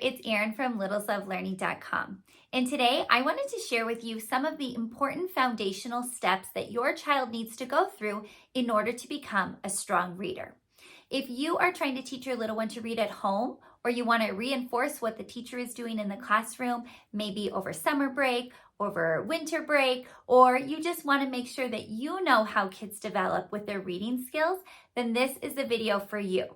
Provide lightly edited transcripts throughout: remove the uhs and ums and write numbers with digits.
it's Erin from littleslovelearning.com. And today I wanted to share with you some of the important foundational steps that your child needs to go through in order to become a strong reader. If you are trying to teach your little one to read at home, or you want to reinforce what the teacher is doing in the classroom, maybe over summer break, over winter break, or you just want to make sure that you know how kids develop with their reading skills, then this is the video for you.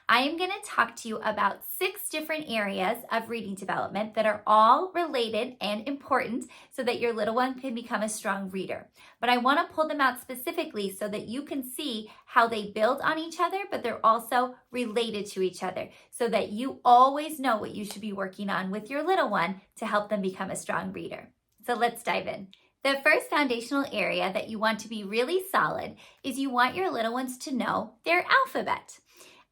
I am going to talk to you about 6 different areas of reading development that are all related and important so that your little one can become a strong reader. But I want to pull them out specifically so that you can see how they build on each other, but they're also related to each other so that you always know what you should be working on with your little one to help them become a strong reader. So let's dive in. The first foundational area that you want to be really solid is you want your little ones to know their alphabet.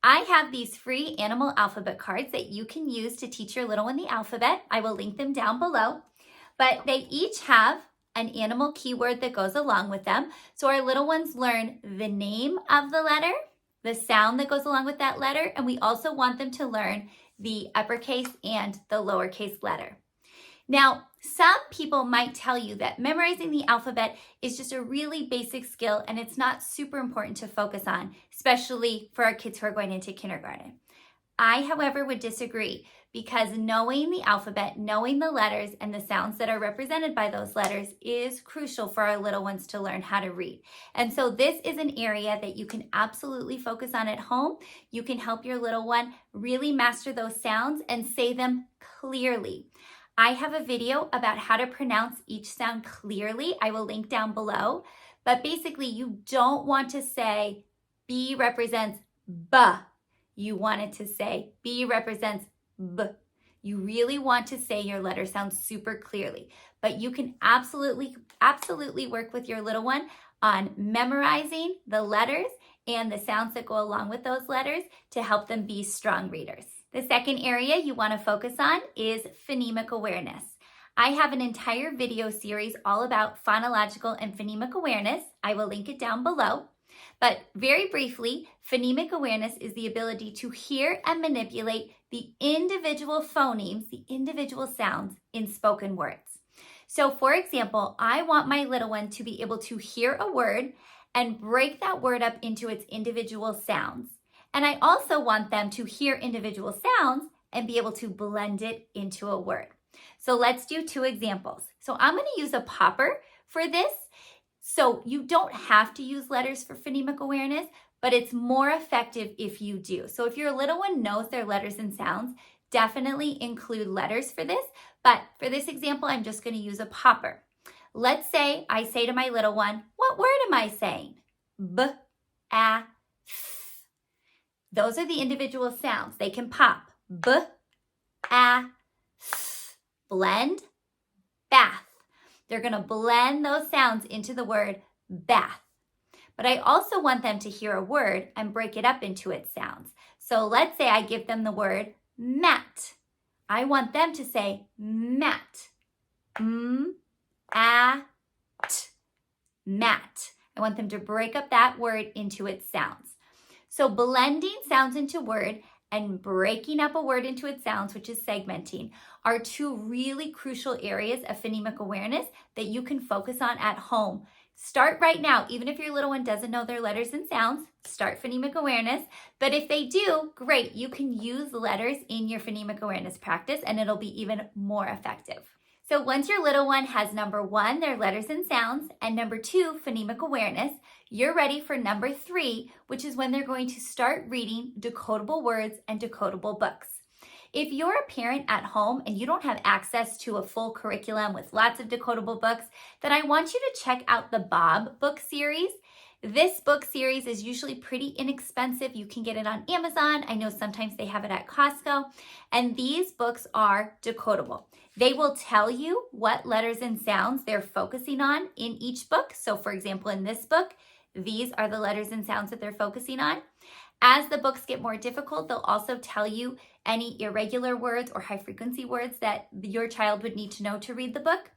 I have these free animal alphabet cards that you can use to teach your little one the alphabet. I will link them down below, but they each have an animal keyword that goes along with them. So our little ones learn the name of the letter, the sound that goes along with that letter, and we also want them to learn the uppercase and the lowercase letter. Now, some people might tell you that memorizing the alphabet is just a really basic skill and it's not super important to focus on, especially for our kids who are going into kindergarten. I, however, would disagree because knowing the alphabet, knowing the letters and the sounds that are represented by those letters is crucial for our little ones to learn how to read. And so this is an area that you can absolutely focus on at home. You can help your little one really master those sounds and say them clearly. I have a video about how to pronounce each sound clearly. I will link down below. But basically, you don't want to say B represents B. You want it to say B represents B. You really want to say your letter sounds super clearly. But you can absolutely work with your little one on memorizing the letters and the sounds that go along with those letters to help them be strong readers. The second area you want to focus on is phonemic awareness. I have an entire video series all about phonological and phonemic awareness. I will link it down below. But very briefly, phonemic awareness is the ability to hear and manipulate the individual phonemes, the individual sounds in spoken words. So for example, I want my little one to be able to hear a word and break that word up into its individual sounds. And I also want them to hear individual sounds and be able to blend it into a word. So let's do 2 examples. So I'm going to use a popper for this. So you don't have to use letters for phonemic awareness, but it's more effective if you do. So if your little one knows their letters and sounds, definitely include letters for this. But for this example, I'm just going to use a popper. Let's say I say to my little one, what word am I saying? B, a, f. Those are the individual sounds. They can pop. B, a, f. Blend, bath. They're going to blend those sounds into the word bath. But I also want them to hear a word and break it up into its sounds. So let's say I give them the word mat. I want them to say mat. A, t, mat. I want them to break up that word into its sounds. So blending sounds into word and breaking up a word into its sounds, which is segmenting, are 2 really crucial areas of phonemic awareness that you can focus on at home. Start right now. Even if your little one doesn't know their letters and sounds, start phonemic awareness. But if they do, great. You can use letters in your phonemic awareness practice and it'll be even more effective. So once your little one has number 1, their letters and sounds, and number 2, phonemic awareness, you're ready for number 3, which is when they're going to start reading decodable words and decodable books. If you're a parent at home and you don't have access to a full curriculum with lots of decodable books, then I want you to check out the Bob book series. This book series is usually pretty inexpensive. You can get it on Amazon. I know sometimes they have it at Costco. And these books are decodable. They will tell you what letters and sounds they're focusing on in each book. So for example, in this book, these are the letters and sounds that they're focusing on. As the books get more difficult, they'll also tell you any irregular words or high frequency words that your child would need to know to read the book.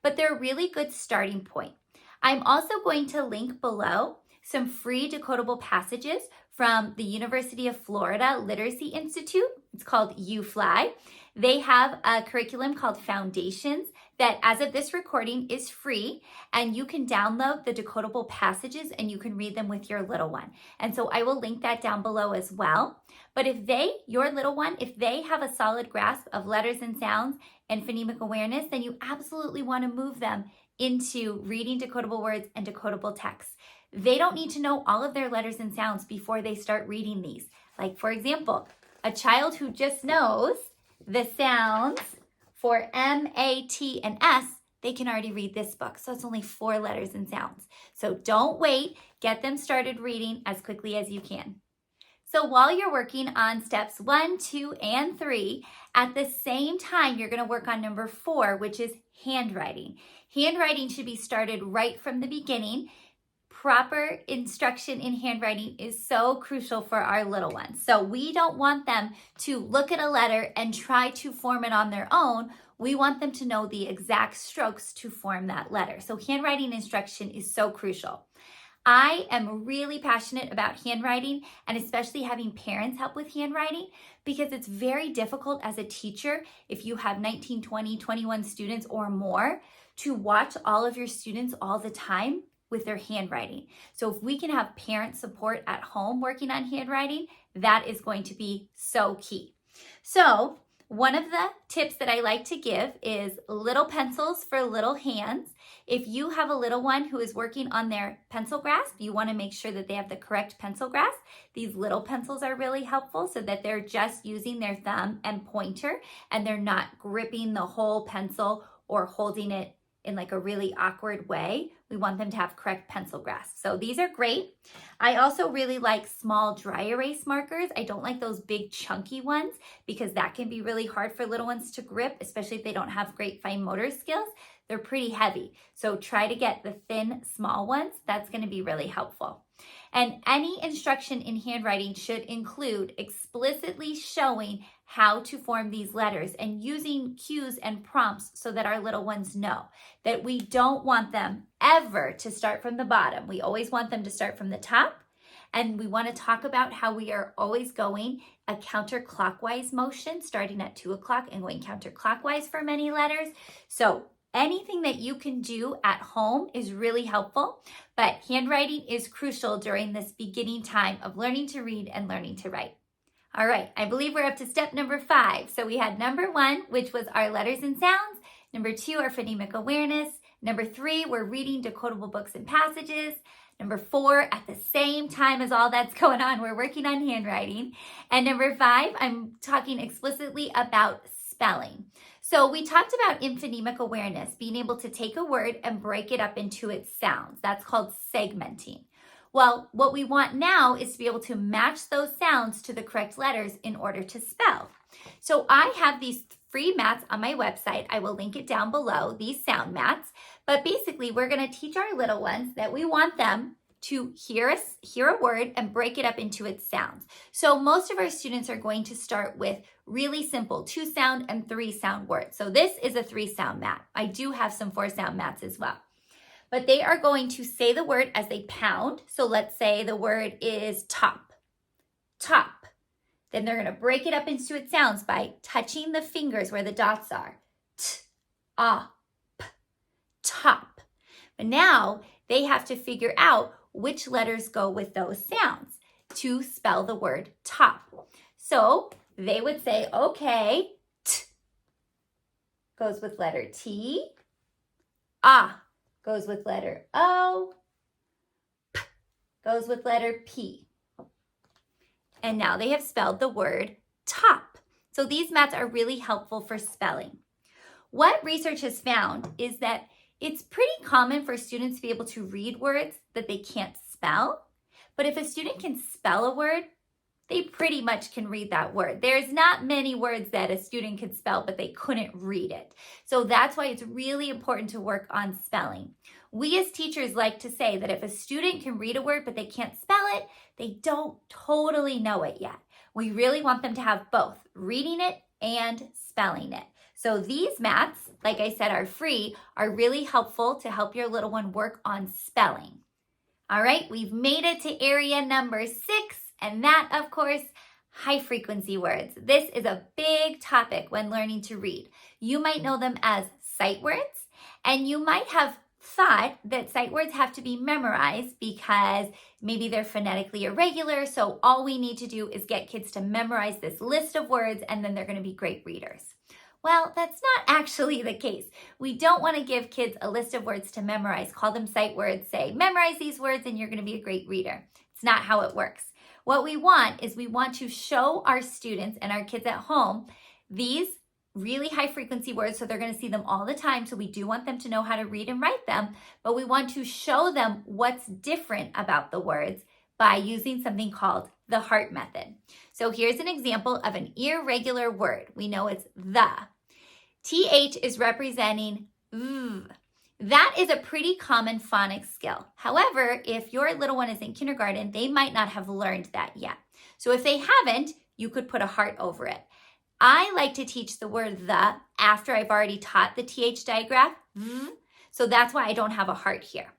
But they're a really good starting point. I'm also going to link below some free decodable passages from the University of Florida Literacy Institute. It's called UFly. They have a curriculum called Foundations that, as of this recording, is free, and you can download the decodable passages and you can read them with your little one. And so I will link that down below as well. But if your little one, if they have a solid grasp of letters and sounds and phonemic awareness, then you absolutely want to move them into reading decodable words and decodable text. They don't need to know all of their letters and sounds before they start reading these. Like, for example, a child who just knows the sounds for M, A, T, and S, they can already read this book. So it's only 4 letters and sounds. So don't wait. Get them started reading as quickly as you can. So while you're working on steps 1, 2, and 3, at the same time, you're going to work on number 4, which is handwriting. Handwriting should be started right from the beginning. Proper instruction in handwriting is so crucial for our little ones. So we don't want them to look at a letter and try to form it on their own. We want them to know the exact strokes to form that letter. So handwriting instruction is so crucial. I am really passionate about handwriting, and especially having parents help with handwriting, because it's very difficult as a teacher, if you have 19, 20, 21 students or more, to watch all of your students all the time with their handwriting. So if we can have parent support at home working on handwriting, that is going to be so key. So one of the tips that I like to give is little pencils for little hands. If you have a little one who is working on their pencil grasp, you want to make sure that they have the correct pencil grasp. These little pencils are really helpful so that they're just using their thumb and pointer and they're not gripping the whole pencil or holding it in like a really awkward way. We want them to have correct pencil grasp. So these are great. I also really like small dry erase markers. I don't like those big chunky ones because that can be really hard for little ones to grip, especially if they don't have great fine motor skills. They're pretty heavy. So try to get the thin, small ones. That's going to be really helpful. And any instruction in handwriting should include explicitly showing how to form these letters and using cues and prompts so that our little ones know that we don't want them ever to start from the bottom. We always want them to start from the top. And we want to talk about how we are always going a counterclockwise motion, starting at 2 o'clock and going counterclockwise for many letters. So anything that you can do at home is really helpful, but handwriting is crucial during this beginning time of learning to read and learning to write. All right, I believe we're up to step number 5. So we had number 1, which was our letters and sounds. Number 2, our phonemic awareness. Number 3, we're reading decodable books and passages. Number 4, at the same time as all that's going on, we're working on handwriting. And number 5, I'm talking explicitly about spelling. So we talked about in phonemic awareness, being able to take a word and break it up into its sounds. That's called segmenting. Well, what we want now is to be able to match those sounds to the correct letters in order to spell. So I have these free mats on my website. I will link it down below, these sound mats. But basically, we're going to teach our little ones that we want them to hear a word and break it up into its sounds. So most of our students are going to start with really simple 2-sound and 3-sound words. So this is a 3-sound mat. I do have some 4-sound mats as well. But they are going to say the word as they pound. So let's say the word is top, top. Then they're going to break it up into its sounds by touching the fingers where the dots are. T, ah, p, top. But now they have to figure out which letters go with those sounds to spell the word top. So they would say, okay, T goes with letter T, ah goes with letter O, P goes with letter P. And now they have spelled the word top. So these mats are really helpful for spelling. What research has found is that it's pretty common for students to be able to read words that they can't spell. But if a student can spell a word, they pretty much can read that word. There's not many words that a student could spell, but they couldn't read it. So that's why it's really important to work on spelling. We as teachers like to say that if a student can read a word, but they can't spell it, they don't totally know it yet. We really want them to have both reading it and spelling it. So these mats, like I said, are free, are really helpful to help your little one work on spelling. All right, we've made it to area number 6. And that, of course, high frequency words. This is a big topic when learning to read. You might know them as sight words, and you might have thought that sight words have to be memorized because maybe they're phonetically irregular, so all we need to do is get kids to memorize this list of words and then they're going to be great readers. Well, that's not actually the case. We don't want to give kids a list of words to memorize, call them sight words, say, memorize these words and you're going to be a great reader. It's not how it works. What we want is we want to show our students and our kids at home these really high frequency words, so they're going to see them all the time. So we do want them to know how to read and write them, but we want to show them what's different about the words by using something called the heart method. So here's an example of an irregular word. We know it's the. TH is representing V. That is a pretty common phonics skill. However, if your little one is in kindergarten, they might not have learned that yet. So if they haven't, you could put a heart over it. I like to teach the word the after I've already taught the TH digraph, so that's why I don't have a heart here.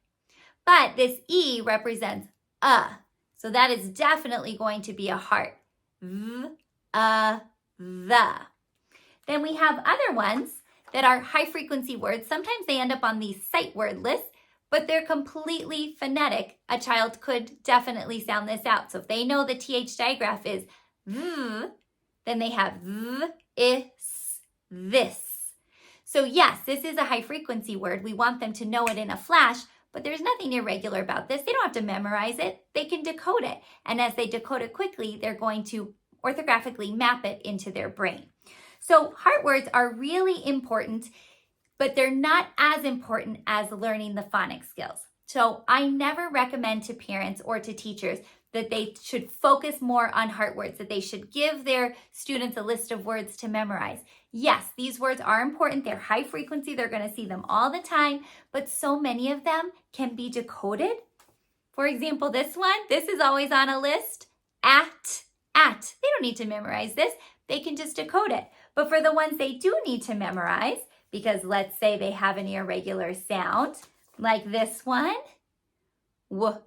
But this E represents so that is definitely going to be a heart. The. Then we have other ones that are high frequency words. Sometimes they end up on these sight word lists, but they're completely phonetic. A child could definitely sound this out. So if they know the TH digraph is then they have this. So yes, this is a high frequency word. We want them to know it in a flash, but there's nothing irregular about this. They don't have to memorize it. They can decode it. And as they decode it quickly, they're going to orthographically map it into their brain. So heart words are really important, but they're not as important as learning the phonics skills. So I never recommend to parents or to teachers that they should focus more on heart words, that they should give their students a list of words to memorize. Yes, these words are important. They're high frequency. They're going to see them all the time, but so many of them can be decoded. For example, this is always on a list. At. They don't need to memorize this. They can just decode it. But for the ones they do need to memorize, because let's say they have an irregular sound, like this one, what?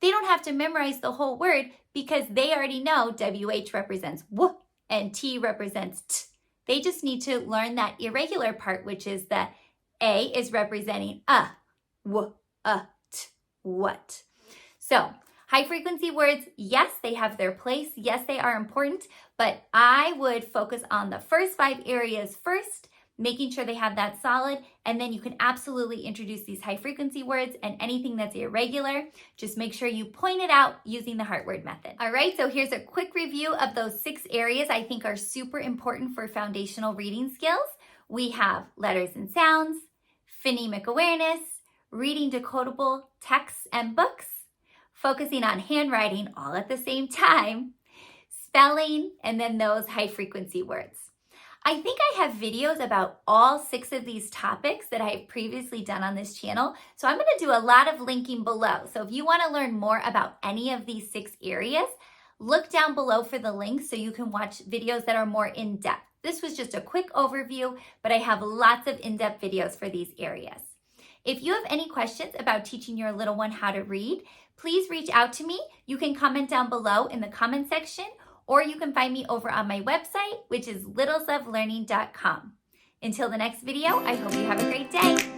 They don't have to memorize the whole word because they already know WH represents W and T represents T. They just need to learn that irregular part, which is the A is representing W, T, what. So high frequency words, yes, they have their place. Yes, they are important, but I would focus on the first 5 areas first, making sure they have that solid, and then you can absolutely introduce these high frequency words and anything that's irregular. Just make sure you point it out using the heart word method. All right, so here's a quick review of those 6 areas I think are super important for foundational reading skills. We have letters and sounds, phonemic awareness, reading decodable texts and books, focusing on handwriting all at the same time, spelling, and then those high frequency words. I think I have videos about all 6 of these topics that I've previously done on this channel, so I'm going to do a lot of linking below. So if you want to learn more about any of these 6 areas, look down below for the links so you can watch videos that are more in-depth. This was just a quick overview, but I have lots of in-depth videos for these areas. If you have any questions about teaching your little one how to read, please reach out to me. You can comment down below in the comment section, or you can find me over on my website, which is littlesoflearning.com. Until the next video, I hope you have a great day.